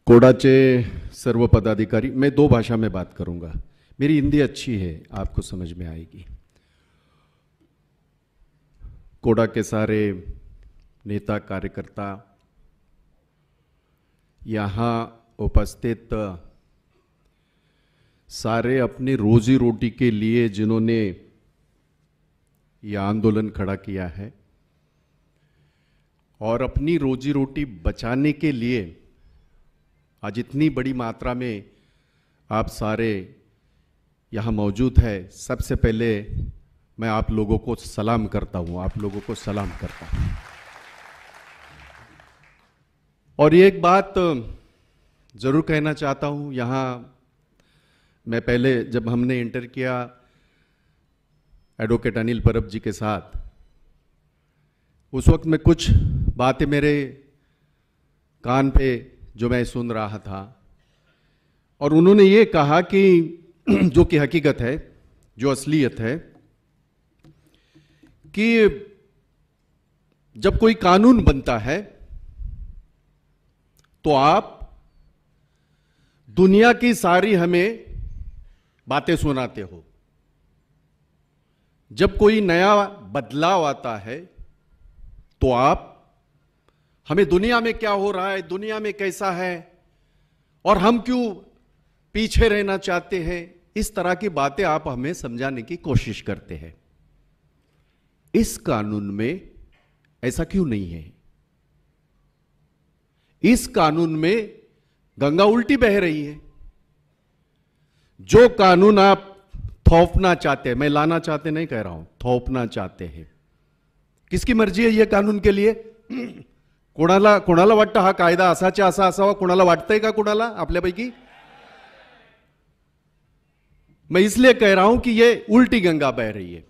कोडाचे सर्व पदाधिकारी, मैं दो भाषा में बात करूंगा। मेरी हिंदी अच्छी है, आपको समझ में आएगी। कोडा के सारे नेता कार्यकर्ता, यहाँ उपस्थित सारे अपनी रोजी रोटी के लिए जिन्होंने यह आंदोलन खड़ा किया है और अपनी रोजी रोटी बचाने के लिए आज इतनी बड़ी मात्रा में आप सारे यहाँ मौजूद है, सबसे पहले मैं आप लोगों को सलाम करता हूँ, आप लोगों को सलाम करता हूँ। और ये एक बात जरूर कहना चाहता हूँ, यहाँ मैं पहले जब हमने इंटर किया एडवोकेट अनिल परब जी के साथ, उस वक्त में कुछ बातें मेरे कान पे जो मैं सुन रहा था और उन्होंने ये कहा कि जो कि हकीकत है, जो असलियत है, कि जब कोई कानून बनता है तो आप दुनिया की सारी हमें बातें सुनाते हो। जब कोई नया बदलाव आता है तो आप हमें दुनिया में क्या हो रहा है, दुनिया में कैसा है और हम क्यों पीछे रहना चाहते हैं, इस तरह की बातें आप हमें समझाने की कोशिश करते हैं। इस कानून में ऐसा क्यों नहीं है? इस कानून में गंगा उल्टी बह रही है। जो कानून आप थोपना चाहते हैं, मैं लाना चाहते नहीं कह रहा हूं, थोपना चाहते हैं, किसकी मर्जी है यह कानून के लिए? कोणाला वाटतं हा कायदा असाच्या असा असावा? कोणाला वाटतंय का? कोणाला आपल्यापैकी? मैं इसलिए कह रहा हूं कि यह उल्टी गंगा बह रही है।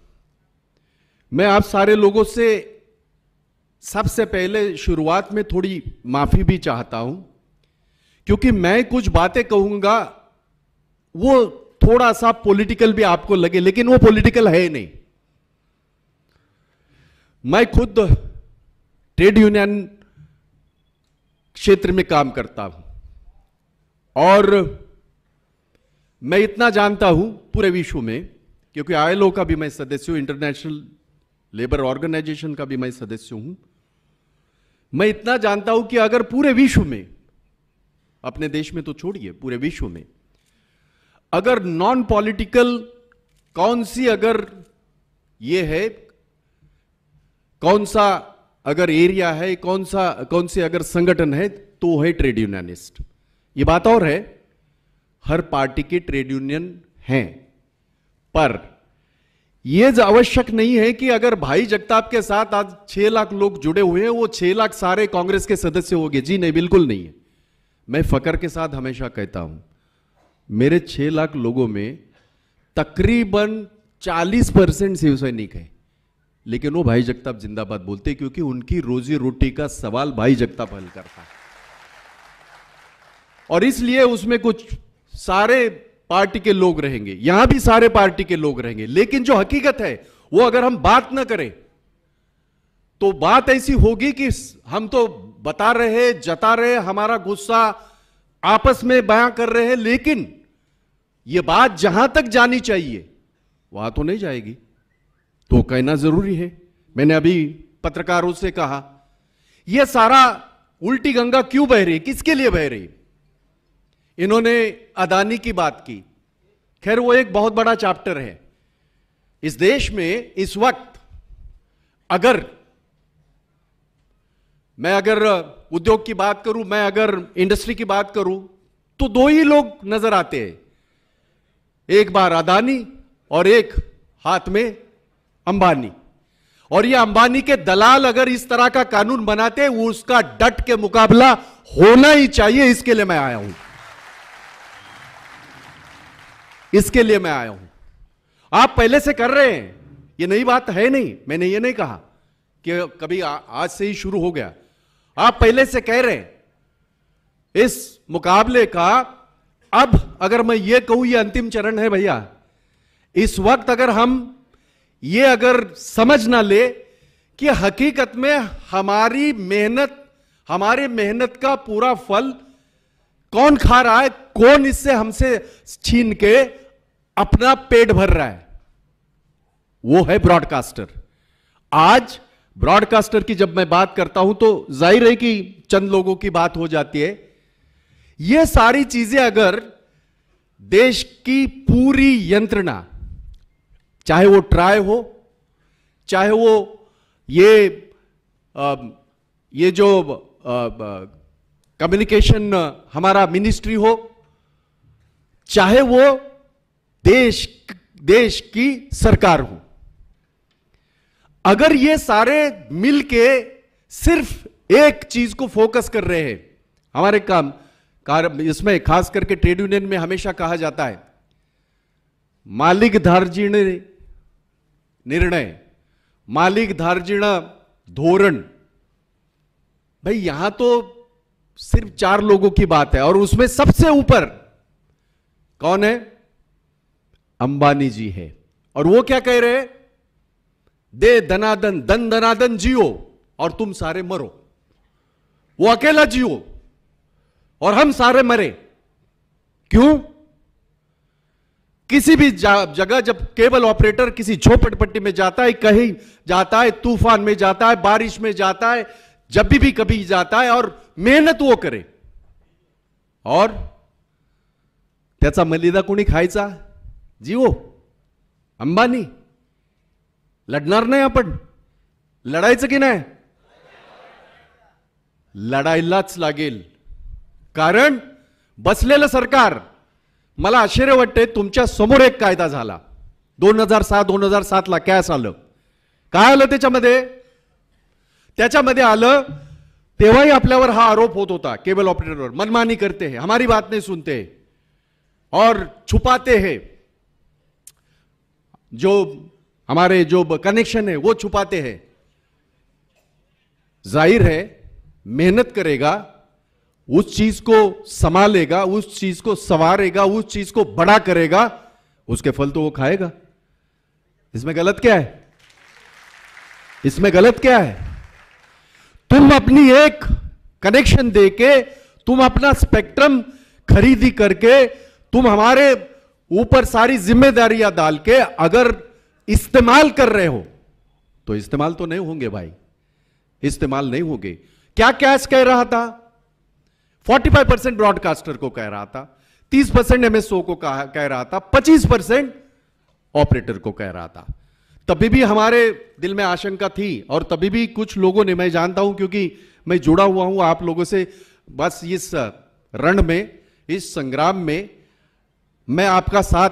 मैं आप सारे लोगों से सबसे पहले शुरुआत में थोड़ी माफी भी चाहता हूं, क्योंकि मैं कुछ बातें कहूंगा वो थोड़ा सा पॉलिटिकल भी आपको लगे, लेकिन वो पॉलिटिकल है नहीं। मैं खुद ट्रेड यूनियन क्षेत्र में काम करता हूं और मैं इतना जानता हूं पूरे विश्व में, क्योंकि आईएलओ का भी मैं सदस्य हूं, इंटरनेशनल लेबर ऑर्गेनाइजेशन का भी मैं सदस्य हूं। मैं इतना जानता हूं कि अगर पूरे विश्व में, अपने देश में तो छोड़िए, पूरे विश्व में अगर नॉन पॉलिटिकल कौन सी अगर ये है, कौन सा अगर एरिया है, कौन से अगर संगठन है, तो है ट्रेड यूनियनिस्ट। ये बात और है, हर पार्टी के ट्रेड यूनियन हैं, पर यह आवश्यक नहीं है कि अगर भाई जगताप के साथ आज 6 लाख लोग जुड़े हुए हैं, वो 6 लाख सारे कांग्रेस के सदस्य हो गए। जी नहीं, बिल्कुल नहीं है। मैं फकर के साथ हमेशा कहता हूं, मेरे 6 लाख लोगों में तकरीबन 40% शिवसैनिक है, लेकिन वो भाई जगताप जिंदाबाद बोलते, क्योंकि उनकी रोजी रोटी का सवाल भाई जगताप हल करता है। और इसलिए उसमें कुछ सारे पार्टी के लोग रहेंगे, यहां भी सारे पार्टी के लोग रहेंगे, लेकिन जो हकीकत है वो अगर हम बात ना करें तो बात ऐसी होगी कि हम तो बता रहे, जता रहे, हमारा गुस्सा आपस में बयां कर रहे हैं, लेकिन यह बात जहां तक जानी चाहिए वहां तो नहीं जाएगी। तो कहना जरूरी है। मैंने अभी पत्रकारों से कहा, यह सारा उल्टी गंगा क्यों बह रही, किसके लिए बह रही? इन्होंने अदानी की बात की। खैर, वो एक बहुत बड़ा चैप्टर है। इस देश में इस वक्त अगर मैं उद्योग की बात करूं, मैं अगर इंडस्ट्री की बात करूं, तो दो ही लोग नजर आते हैं, एक बार अदानी और एक हाथ में अंबानी। और ये अंबानी के दलाल अगर इस तरह का कानून बनाते हैं, वो उसका डट के मुकाबला होना ही चाहिए। इसके लिए मैं आया हूं, इसके लिए मैं आया हूं। आप पहले से कर रहे हैं, ये नई बात है नहीं। मैंने ये नहीं कहा कि कभी आज से ही शुरू हो गया। आप पहले से कह रहे हैं। इस मुकाबले का अब अगर मैं ये कहूं, ये अंतिम चरण है भैया। इस वक्त अगर हम ये अगर समझ ना ले कि हकीकत में हमारी मेहनत, हमारे मेहनत का पूरा फल कौन खा रहा है, कौन इससे हमसे छीन के अपना पेट भर रहा है, वो है ब्रॉडकास्टर। आज ब्रॉडकास्टर की जब मैं बात करता हूं तो जाहिर है कि चंद लोगों की बात हो जाती है। ये सारी चीजें अगर देश की पूरी यंत्रणा, चाहे वो ट्राई हो, चाहे वो ये जो कम्युनिकेशन हमारा मिनिस्ट्री हो, चाहे वो देश की सरकार हो, अगर ये सारे मिलके सिर्फ एक चीज को फोकस कर रहे हैं, हमारे काम इसमें खास करके ट्रेड यूनियन में हमेशा कहा जाता है मालिक धार्जिण निर्णय, मालिक धार्जिण धोरण। भाई यहां तो सिर्फ 4 लोगों की बात है और उसमें सबसे ऊपर कौन है? अंबानी जी है। और वो क्या कह रहे हैं? दे दनादन दन दनादन जियो और तुम सारे मरो। वो अकेला जियो और हम सारे मरे। क्यों? किसी भी जगह जब केबल ऑपरेटर किसी झोपड़पट्टी में जाता है, कहीं जाता है, तूफान में जाता है, बारिश में जाता है, जब भी कभी जाता है और मेहनत वो करे, और त्याचा मलिदा कोणी खायचा? जिओ, अंबानी। लढणार नाही आपण? लढायचं की नाही? लढायलाच लागेल, कारण बसलेलं सरकार, मला आश्चर्य वाटते, तुमच्या समोर एक कायदा झाला 2007 ला कॅस आलं. काय आलं त्याच्यामध्ये? त्याच्यामध्ये आलं तेव्हाही आपल्यावर हा आरोप होत होता केबल ऑपरेटरवर, मनमानी करते हैं, हमारी बात नहीं सुनते और छुपाते हैं, जो हमारे जो कनेक्शन है वो छुपाते हैं. जाहिर है मेहनत करेगा, उस चीज को संभालेगा, उस चीज को संवारेगा, उस चीज को बड़ा करेगा, उसके फल तो वो खाएगा. इसमें गलत क्या है? इसमें गलत क्या है? तुम अपनी एक कनेक्शन देके, तुम अपना स्पेक्ट्रम खरीदी करके, तुम हमारे ऊपर सारी जिम्मेदारियां डाल के अगर इस्तेमाल कर रहे हो, तो इस्तेमाल तो नहीं होंगे भाई, इस्तेमाल नहीं होंगे. क्या कैश कह रहा था? 45% ब्रॉडकास्टर को कह रहा था, 30% एमएसओ को कह रहा था, 25% ऑपरेटर को कह रहा था. तभी भी हमारे दिल में आशंका थी और तभी भी कुछ लोगों ने, मैं जानता हूं क्योंकि मैं जुड़ा हुआ हूं आप लोगों से, बस इस रण में, इस संग्राम में मैं आपका साथ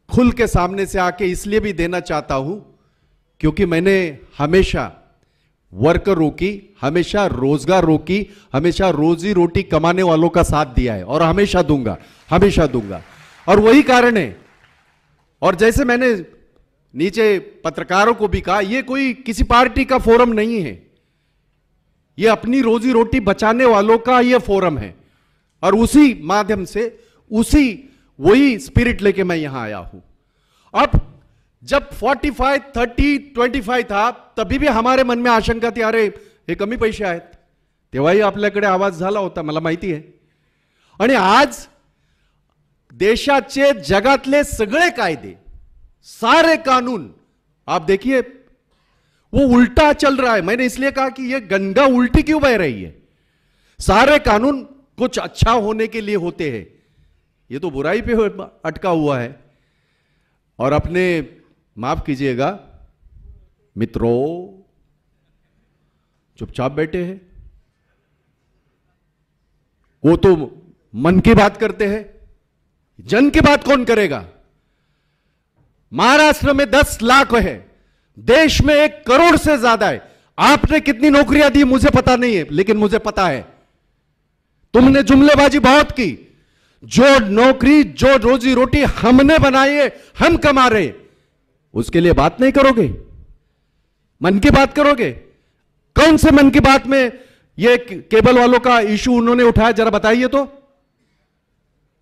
खुल के सामने से आके इसलिए भी देना चाहता हूं क्योंकि मैंने हमेशा वर्करों की, हमेशा रोजगारों की, हमेशा रोजी रोटी कमाने वालों का साथ दिया है और हमेशा दूंगा, हमेशा दूंगा. और वही कारण है, और जैसे मैंने नीचे पत्रकारों को भी कहा, यह कोई किसी पार्टी का फोरम नहीं है, यह अपनी रोजी रोटी बचाने वालों का यह फोरम है. और उसी माध्यम से, वही स्पिरिट लेके मैं यहां आया हूं. अब जब 45, 30, 25 था, तभी भी हमारे मन में आशंका थी, अरे हे कमी पैसे आहेत. तेव्हाही आपल्याकडे आवाज झाला होता, मला माहिती आहे. आणि आज देशाचे, जगातले सगळे कायदे, सारे कानून आप देखिए वो उल्टा चल रहा है. मैंने इसलिए कहा कि ये गंगा उल्टी क्यों बह रही है. सारे कानून कुछ अच्छा होने के लिए होते हैं, ये तो बुराई पे अटका हुआ है. और अपने, माफ कीजिएगा मित्रों, चुपचाप बैठे हैं. वो तो मन की बात करते हैं, जन की बात कौन करेगा? महाराष्ट्र में 10 लाख है, देश में 1 करोड़ से ज्यादा है. आपने कितनी नौकरियां दी मुझे पता नहीं है, लेकिन मुझे पता है तुमने जुमलेबाजी बहुत की. जो नौकरी, जो रोजी रोटी हमने बनाई है, हम कमा रहे, उसके लिए बात नहीं करोगे? मन की बात करोगे? कौन से मन की बात में ये केबल वालों का इशू उन्होंने उठाया, जरा बताइए तो.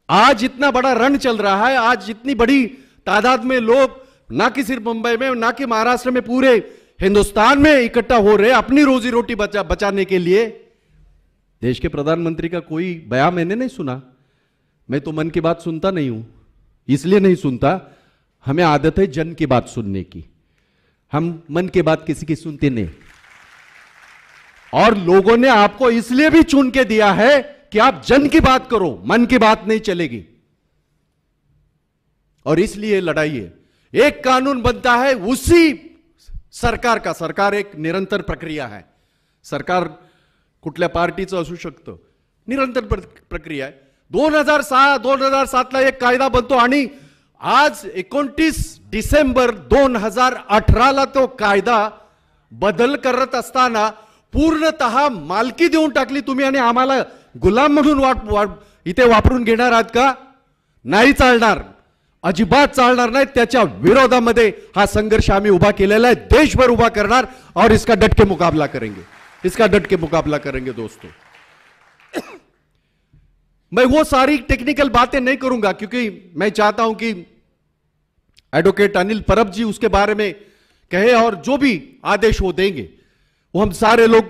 आज इतना बड़ा रण चल रहा है, आज इतनी बड़ी तादाद में लोग, ना कि सिर्फ मुंबई में, ना कि महाराष्ट्र में, पूरे हिंदुस्तान में इकट्ठा हो रहे अपनी रोजी रोटी बचाने के लिए. देश के प्रधानमंत्री का कोई बयान मैंने नहीं सुना। मैं तो मन की बात सुनता नहीं हूं, इसलिए नहीं सुनता, हमें आदत है जन की बात सुनने की, हम मन की बात किसी की सुनते नहीं। और लोगों ने आपको इसलिए भी चुन के दिया है कि आप जन की बात करो, मन की बात नहीं चलेगी। और इसलिए लड़ाई है। एक कानून बनता है उसी सरकार का, सरकार एक निरंतर प्रक्रिया है, सरकार कुठल्या पार्टीचं असू शकतं, निरंतर प्रक्रिया आहे। 2007 ला एक कायदा बनतो आणि आज 29 डिसेंबर 2018 ला तो कायदा बदल करत असताना पूर्णतः मालकी देऊन टाकली तुम्ही आणि आम्हाला गुलाम म्हणून इथे वापरून घेणार आहात का? नाही चालणार, अजिबात चालणार नाही। त्याच्या विरोधामध्ये हा संघर्ष आम्ही उभा केलेला आहे, देशभर उभा करणार और इसका डट के मुकाबला करेंगे, इसका डट के मुकाबला करेंगे दोस्तों। मैं वो सारी टेक्निकल बातें नहीं करूंगा क्योंकि मैं चाहता हूं कि एडवोकेट अनिल परब जी उसके बारे में कहे और जो भी आदेश वो देंगे वो हम सारे लोग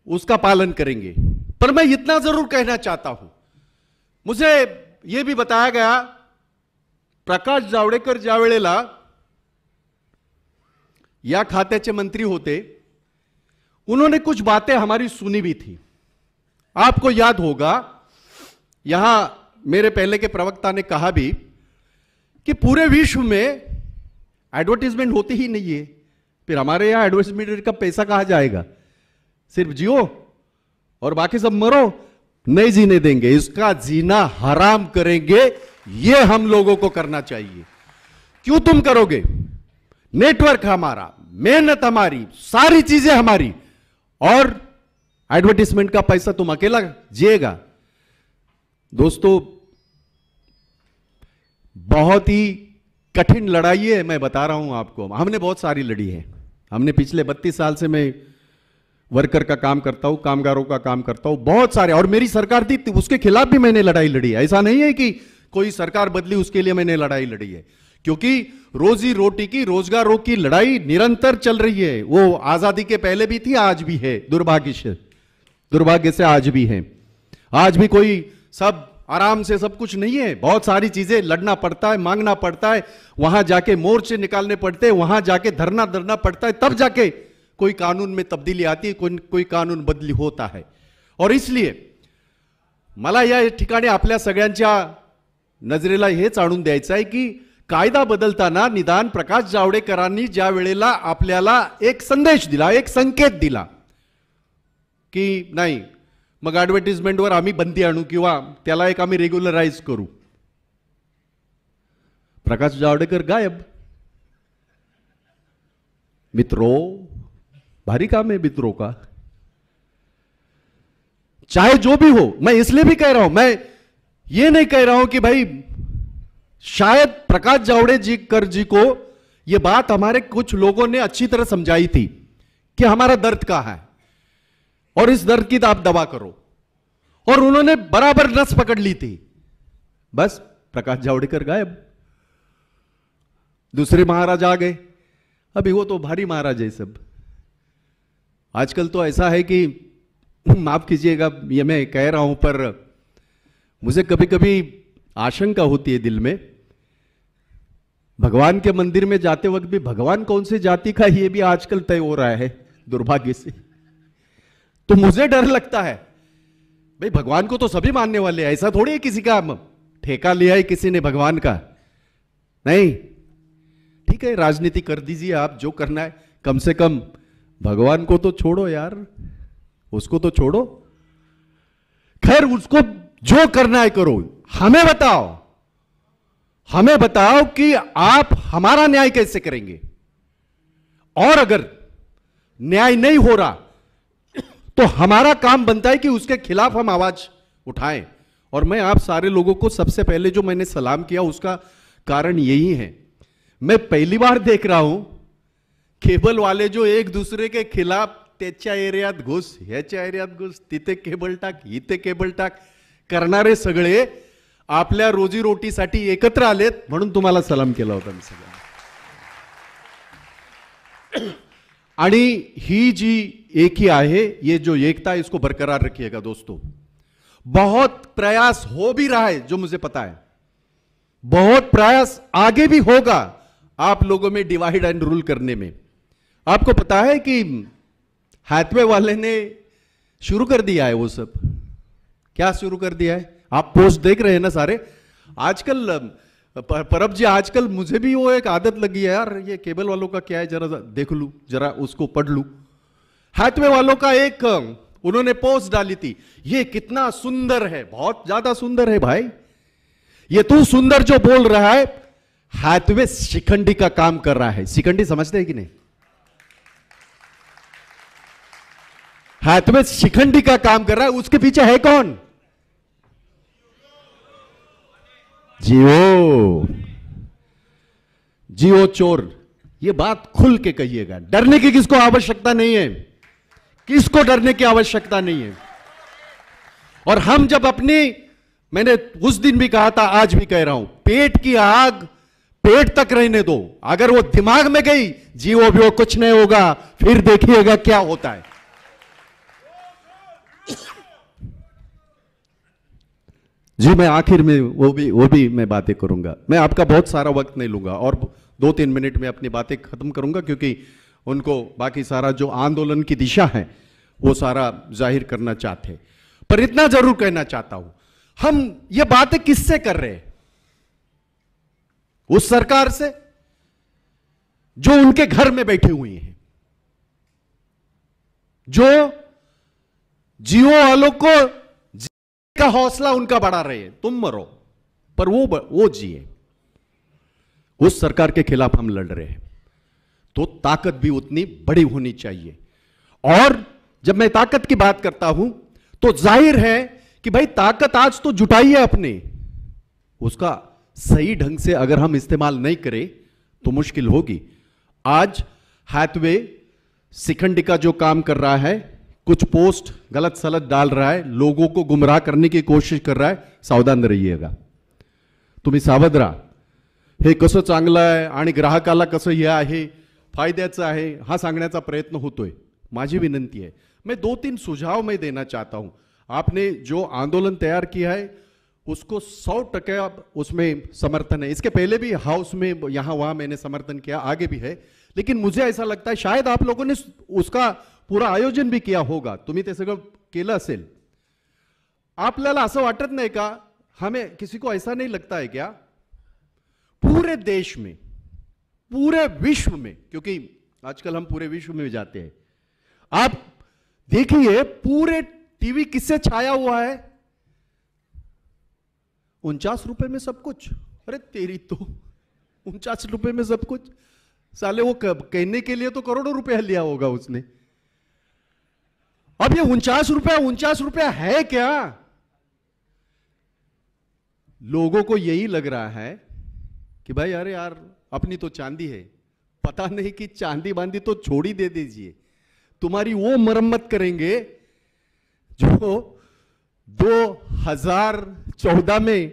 उसका पालन करेंगे। पर मैं इतना जरूर कहना चाहता हूं, मुझे यह भी बताया गया प्रकाश जावडेकर ज्या वेळेला या खात्याचे मंत्री होते, उन्होंने कुछ बातें हमारी सुनी भी थी। आपको याद होगा, यहां मेरे पहले के प्रवक्ता ने कहा भी कि पूरे विश्व में एडवर्टाइजमेंट होती ही नहीं है, फिर हमारे यहां एडवर्टाइजमेंट का पैसा कहां जाएगा? सिर्फ जियो और बाकी सब मरो, नहीं जीने देंगे, इसका जीना हराम करेंगे। ये हम लोगों को करना चाहिए। क्यों तुम करोगे? नेटवर्क हमारा, मेहनत हमारी, सारी चीजें हमारी, और एडवर्टाइजमेंट का पैसा तुम अकेला जिएगा। दोस्तों, बहुत ही कठिन लड़ाई है, मैं बता रहा हूं आपको। हमने बहुत सारी लड़ी है, हमने पिछले 32 साल से मैं वर्कर का काम करता हूं, कामगारों का काम करता हूं, बहुत सारे, और मेरी सरकार थी उसके खिलाफ भी मैंने लड़ाई लड़ी है। ऐसा नहीं है कि कोई सरकार बदली उसके लिए मैंने लड़ाई लड़ी है, क्योंकि रोजी रोटी की, रोजगारों की लड़ाई निरंतर चल रही है। वो आजादी के पहले भी थी, आज भी है, दुर्भाग्य से आज भी है। आज भी कोई सब आराम से सब कुछ नहीं है, बहुत सारी चीजें लड़ना पड़ता है, मांगना पड़ता है, वहां जाके मोर्चे निकालने पड़ते हैं, वहां जाके धरना पड़ता है, तब जाके कोई कानून में तब्दीली आती है, कोई कानून बदली होता है। और इसलिए मला या ठिकाणी आपल्या सगळ्यांच्या नजरेला हेच आणून द्यायचं आहे की कायदा बदलताना निदान प्रकाश जावडेकरांनी ज्या वेळेला आपल्याला एक संदेश दिला, एक संकेत दिला की नाही, मग ॲडव्हर्टाइजमेंटवर आम्ही बंदी आणू किंवा त्याला एक आम्ही रेग्युलराइज करू, प्रकाश जावडेकर गायब। मित्रों, भारी काम है मित्रों का। चाहे जो भी हो, मैं इसलिए भी कह रहा हूं, मैं ये नहीं कह रहा हूं कि भाई शायद प्रकाश जावड़ेकर जी को यह बात हमारे कुछ लोगों ने अच्छी तरह समझाई थी कि हमारा दर्द क्या है और इस दर्द की आप दवा करो, और उन्होंने बराबर नस पकड़ ली थी। बस प्रकाश जावड़ेकर गायब, दूसरे महाराज आ गए। अभी वो तो भारी महाराज है सब। आजकल तो ऐसा है कि माफ कीजिएगा ये मैं कह रहा हूं, पर मुझे कभी कभी आशंका होती है दिल में, भगवान के मंदिर में जाते वक्त भी भगवान कौन सी जाति का ये भी आजकल तय हो रहा है दुर्भाग्य से। तो मुझे डर लगता है, भाई भगवान को तो सभी मानने वाले हैं, ऐसा थोड़ी है किसी का ठेका लिया है किसी ने भगवान का, नहीं। ठीक है, राजनीति कर दीजिए आप, जो करना है, कम से कम भगवान को तो छोड़ो यार, उसको तो छोड़ो। खैर, उसको जो करना है करो, हमें बताओ कि आप हमारा न्याय कैसे करेंगे, और अगर न्याय नहीं हो रहा तो हमारा काम बनता है कि उसके खिलाफ हम आवाज उठाएं। और मैं आप सारे लोगों को सबसे पहले जो मैंने सलाम किया उसका कारण यही है, मैं पहली बार देख रहा हूं केबल वाले जो एक दूसरे के खिलाफ त्याच्या एरियात घुस, ह्याच्या एरियात घुस, तिथे केबल टाक, इथे केबल टाक करणारे सगळे आपल्या रोजीरोटीसाठी एकत्र आलेत, म्हणून तुम्हाला सलाम केला होता मी सगळ्यांना। आणि ही जी एकी आहे, ये जो एकता है इसको बरकरार रखिएगा दोस्तों। बहुत प्रयास हो भी रहा है, जो मुझे पता है, बहुत प्रयास आगे भी होगा आप लोगों में डिवाइड एंड रूल करने में। आपको पता है कि हैथवे वाले ने शुरू कर दिया है वो सब। क्या शुरू कर दिया है? आप पोस्ट देख रहे हैं ना सारे आजकल। परब जी, आजकल मुझे भी वो एक आदत लगी है यार, ये केबल वालों का क्या है, जरा देख लूं, जरा उसको पढ़ लूं। हैथवे वालों का एक उन्होंने पोस्ट डाली थी, ये कितना सुंदर है, बहुत ज्यादा सुंदर है भाई। ये तू सुंदर जो बोल रहा है, हैथवे शिखंडी का काम कर रहा है। शिखंडी समझते हैं कि नहीं? हैथवे शिखंडी का काम कर रहा है, उसके पीछे है कौन? जियो। जियो चोर। ये बात खुल के कहिएगा, डरने की किसको आवश्यकता नहीं है, किसको डरने की आवश्यकता नहीं है। और हम जब अपनी, मैंने उस दिन भी कहा था, आज भी कह रहा हूं, पेट की आग पेट तक रहने दो, अगर वो दिमाग में गई, जियो भी कुछ नहीं होगा, फिर देखिएगा क्या होता है। जी, मैं आखिर में वो भी मैं बातें करूंगा। मैं आपका बहुत सारा वक्त नहीं लूंगा और 2-3 मिनट में अपनी बातें खत्म करूंगा, क्योंकि उनको बाकी सारा जो आंदोलन की दिशा है वो सारा जाहिर करना चाहते हैं। पर इतना जरूर कहना चाहता हूं, हम ये बातें किससे कर रहे हैं? उस सरकार से जो उनके घर में बैठी हुई है, जो जियो वालों को का हौसला उनका बढ़ा रहे हैं। तुम मरो पर वो जिए। उस सरकार के खिलाफ हम लड़ रहे हैं, तो ताकत भी उतनी बड़ी होनी चाहिए। और जब मैं ताकत की बात करता हूं तो जाहिर है कि भाई ताकत आज तो जुटाई है अपने, उसका सही ढंग से अगर हम इस्तेमाल नहीं करें तो मुश्किल होगी। आज हैथवे शिखंडी का जो काम कर रहा है, कुछ पोस्ट गलत सलत डाल रहा है, लोगों को गुमराह करने की कोशिश कर रहा है, सावधान रहिएगा। तुम्ही सावध राहा। हे कसं चांगलं आहे आणि ग्राहकाला कसं हे आहे, फायद्याचं आहे, हा सांगण्याचा प्रयत्न होतोय। माझी विनंती है, मैं 2-3 सुझाव मैं देना चाहता हूं। आपने जो आंदोलन तैयार किया है उसको 100% उसमें समर्थन है। इसके पहले भी हाउस में यहां वहां मैंने समर्थन किया, आगे भी है। लेकिन मुझे ऐसा लगता है शायद आप लोगों ने उसका पूरा आयोजन भी किया होगा, तुम्ही ते सगळं केलं असेल। आपल्याला असं वाटत नाही का, हमें किसी को ऐसा नहीं लगता है क्या, पूरे देश में, पूरे विश्व में, क्योंकि आजकल हम पूरे विश्व में जाते हैं, आप देखिए पूरे टीवी किससे छाया हुआ है? 49 रुपए में सब कुछ। अरे तेरी तो 49 रुपए में सब कुछ, साले वो कहने के लिए तो करोड़ों रुपया लिया होगा उसने। अब ये 49 रुपया है क्या? लोगों को यही लग रहा है कि भाई अरे यार अपनी तो चांदी है, पता नहीं कि चांदी बांदी तो छोड़ ही दे दीजिए, तुम्हारी वो मरम्मत करेंगे जो 2014 में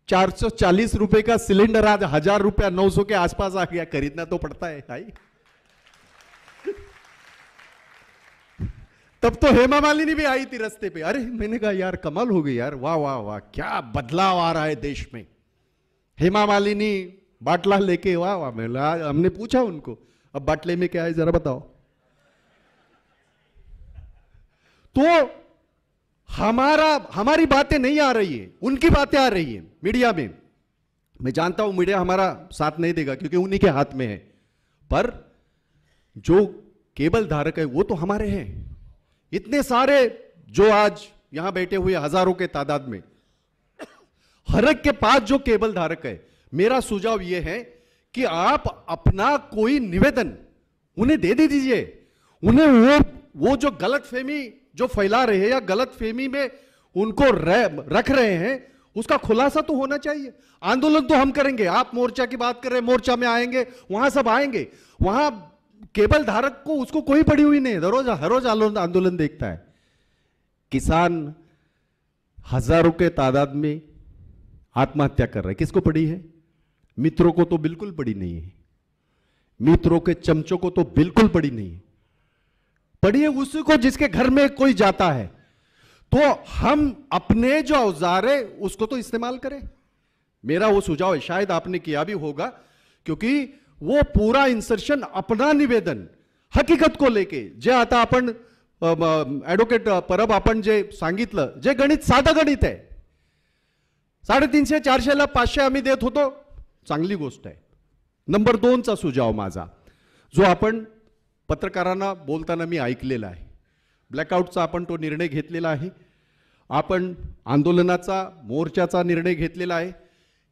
440 रुपए का सिलेंडर आज 1000 रुपया 900 के आसपास आ गया। खरीदना तो पड़ता है भाई। तब तो हेमा मालिनी भी आई थी रास्ते पे। अरे मैंने कहा यार कमाल हो गई यार, वाह वाह वाह, क्या बदलाव आ रहा है देश में। हेमा मालिनी बाटला लेके, वाह वाह। हमने पूछा उनको, अब बाटले में क्या है जरा बताओ। तो हमारी बातें नहीं आ रही है, उनकी बातें आ रही है मीडिया में। मैं जानता हूं मीडिया हमारा साथ नहीं देगा क्योंकि उन्हीं के हाथ में है, पर जो केबल धारक है वो तो हमारे हैं। इतने सारे जो आज यहां बैठे हुए हजारों के तादाद में, हर एक के पास जो केबल धारक है, मेरा सुझाव यह है कि आप अपना कोई निवेदन उन्हें दे दीजिए। उन्हें वो जो गलतफहमी जो फैला रहे हैं या गलतफहमी में उनको रख रहे हैं, उसका खुलासा तो होना चाहिए। आंदोलन तो हम करेंगे, आप मोर्चा की बात कर रहे हैं, मोर्चा में आएंगे, वहां सब आएंगे। वहां केबल धारक को उसको कोई पड़ी हुई नहीं, हर रोज आंदोलन देखता है। किसान हजारों के तादाद में आत्महत्या कर रहे हैं, किसको पड़ी है? मित्रों को तो बिल्कुल पड़ी नहीं है। मित्रों के चमचों को तो बिल्कुल पड़ी नहीं है। पड़ी है उसी को जिसके घर में कोई जाता है। तो हम अपने जो औजार है उसको तो इस्तेमाल करें। मेरा वो सुझाव है, शायद आपने किया भी होगा, क्योंकि वो पूरा इंसर्शन अपना निवेदन हकीकत को लेके जे आता आपण ऍडव्होकेट परब आपण जे सांगितलं, जे गणित साधं गणित आहे, 350 400 500 आम्ही देत होतो, चांगली गोष्ट आहे। नंबर 2चा सुझाव माझा, जो आपण पत्रकारांना बोलताना मी ऐकलेला आहे, ब्लॅकआउटचा आपण तो निर्णय घेतलेला आहे, आपण आंदोलनाचा मोर्चाचा निर्णय घेतलेला आहे।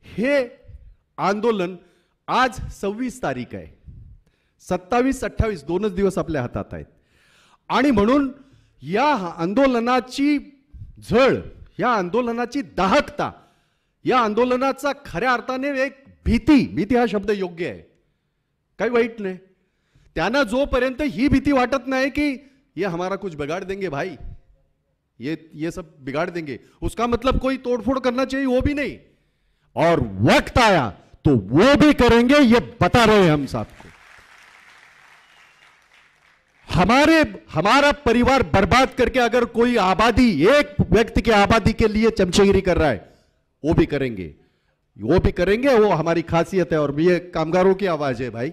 हे आंदोलन आज 26 तारीख आहे, 27 28 दोनच दिवस आपल्या हातात आहेत, आणि म्हणून या आंदोलनाची झळ, या आंदोलनाची दाहकता, या आंदोलनाचा खऱ्या अर्थाने एक भीती हा शब्द योग्य आहे, काही वाईट नाही। त्यांना जोपर्यंत ही भीती वाटत नाही की ये हमारा कुछ बिगाड़ देंगे भाई, ये सब बिगाड़ देंगे, उसका मतलब कोई तोड़फोड़ करना चाहिए, वो भी नहीं, और वक्त आया तो वो भी करेंगे, ये बता रहे हैं हम सबको। हमारा परिवार बर्बाद करके अगर कोई आबादी, एक व्यक्ति की आबादी के लिए चमचेगिरी कर रहा है, वो भी करेंगे, वो भी करेंगे, वो हमारी खासियत है। और ये कामगारों की आवाज है भाई,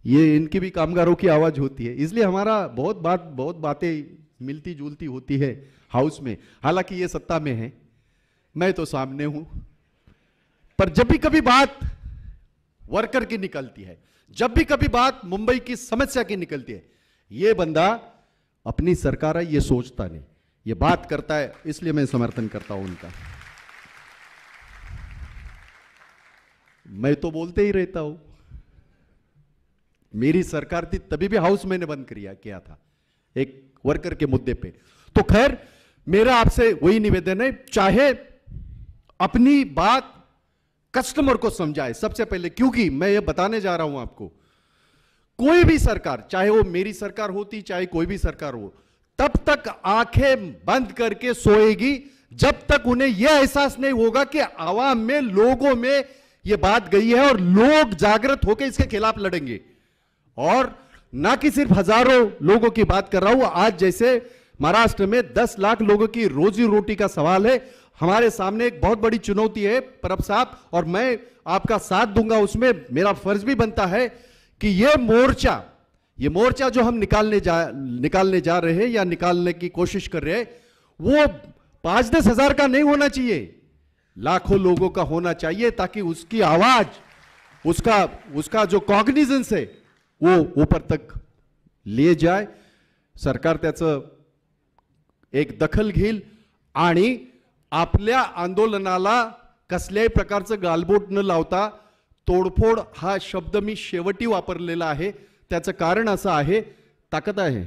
ये इनकी भी कामगारों की आवाज होती है, इसलिए हमारा बहुत बातें मिलती जुलती होती है हाउस में। हालांकि ये सत्ता में है, मैं तो सामने हूं, पर जब भी कभी बात वर्कर की निकलती है, जब भी कभी बात मुंबई की समस्या की निकलती है, ये बंदा अपनी सरकार है ये सोचता नहीं, ये बात करता है, इसलिए मैं समर्थन करता हूं उनका। मैं तो बोलते ही रहता हूं, मेरी सरकार थी तभी भी हाउस मैंने बंद किया था एक वर्कर के मुद्दे पे। तो खैर मेरा आपसे वही निवेदन है, चाहे अपनी बात कस्टमर को समझाए सबसे पहले, क्योंकि मैं ये बताने जा रहा हूं आपको, कोई भी सरकार, चाहे वो मेरी सरकार होती, चाहे कोई भी सरकार हो, तब तक आंखें बंद करके सोएगी जब तक उन्हें यह एहसास नहीं होगा कि आवाम में, लोगों में यह बात गई है और लोग जागृत होकर इसके खिलाफ लड़ेंगे। और ना कि सिर्फ हजारों लोगों की बात कर रहा हूं, आज जैसे महाराष्ट्र में 10 लाख लोगों की रोजी रोटी का सवाल है, हमारे सामने एक बहुत बड़ी चुनौती है परब साहब, और मैं आपका साथ दूंगा उसमें, मेरा फर्ज भी बनता है कि ये मोर्चा जो हम निकालने जा रहे हैं या निकालने की कोशिश कर रहे हैं, वो 5-10 हजार का नहीं होना चाहिए, लाखों लोगों का होना चाहिए, ताकि उसकी आवाज, उसका जो कॉग्निजेंस है वो ऊपर तक ले जाए। सरकार त्याचं एक दखल घेईल आणि आपल्या आंदोलनाला कसल्याही प्रकारचं गालबोट न लावता, तोडफोड हा शब्द मी शेवटी वापरलेला आहे, त्याचं कारण असं आहे, ताकत आहे,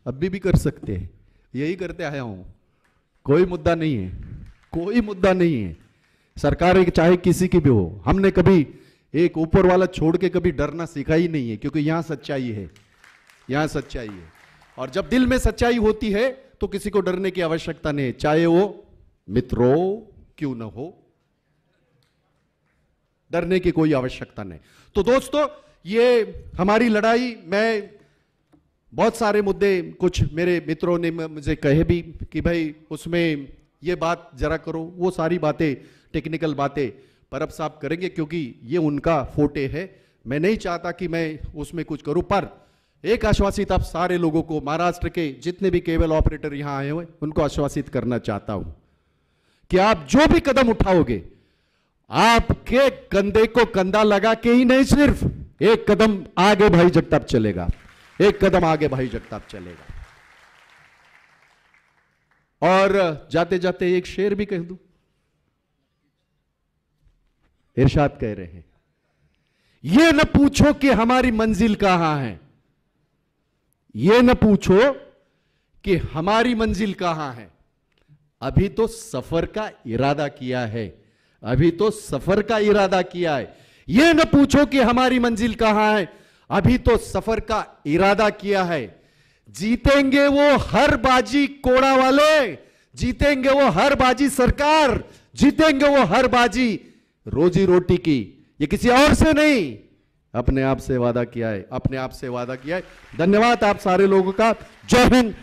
अभी भी कर सकते हैं, यही करते आया हूं, कोई मुद्दा नहीं है, कोई मुद्दा नहीं है। सरकार चाहे किसी की भी हो, हमने कभी एक ऊपर वाला छोड़ के कभी डरना सीखा ही नहीं है, क्योंकि यहां सच्चाई है, यहां सच्चाई है, और जब दिल में सच्चाई होती है तो किसी को डरने की आवश्यकता नहीं है, चाहे वो मित्रों क्यों न हो, डरने की कोई आवश्यकता नहीं। तो दोस्तों, ये हमारी लड़ाई, मैं बहुत सारे मुद्दे कुछ मेरे मित्रों ने मुझे कहे भी कि भाई उसमें ये बात जरा करो, वो सारी बातें, टेक्निकल बातें परब साहब करेंगे, क्योंकि ये उनका फोटे है, मैं नहीं चाहता कि मैं उसमें कुछ करूं। पर एक आश्वासित आप सारे लोगों को, महाराष्ट्र के जितने भी केबल ऑपरेटर यहां आए हुए, उनको आश्वासित करना चाहता हूं कि आप जो भी कदम उठाओगे, आपके कंधे को कंधा लगा के ही नहीं, सिर्फ एक कदम आगे भाई जगताप चलेगा, एक कदम आगे भाई जगताप चलेगा। और जाते जाते एक शेर भी कह दूं, इरशाद कह रहे हैं, ये न पूछो कि हमारी मंजिल कहां है, ये न पूछो कि हमारी मंजिल कहां है, अभी तो सफर का इरादा किया है, अभी तो सफर का इरादा किया है। ये न पूछो कि हमारी मंजिल कहां है, अभी तो सफर का इरादा किया है। जीतेंगे वो हर बाजी कोड़ा वाले, जीतेंगे वो हर बाजी सरकार, जीतेंगे वो हर बाजी रोजी रोटी की, ये किसी और से नहीं, अपने आप से वादा किया है, अपने आप से वादा किया है। धन्यवाद आप सारे लोगों का। जय हिंद।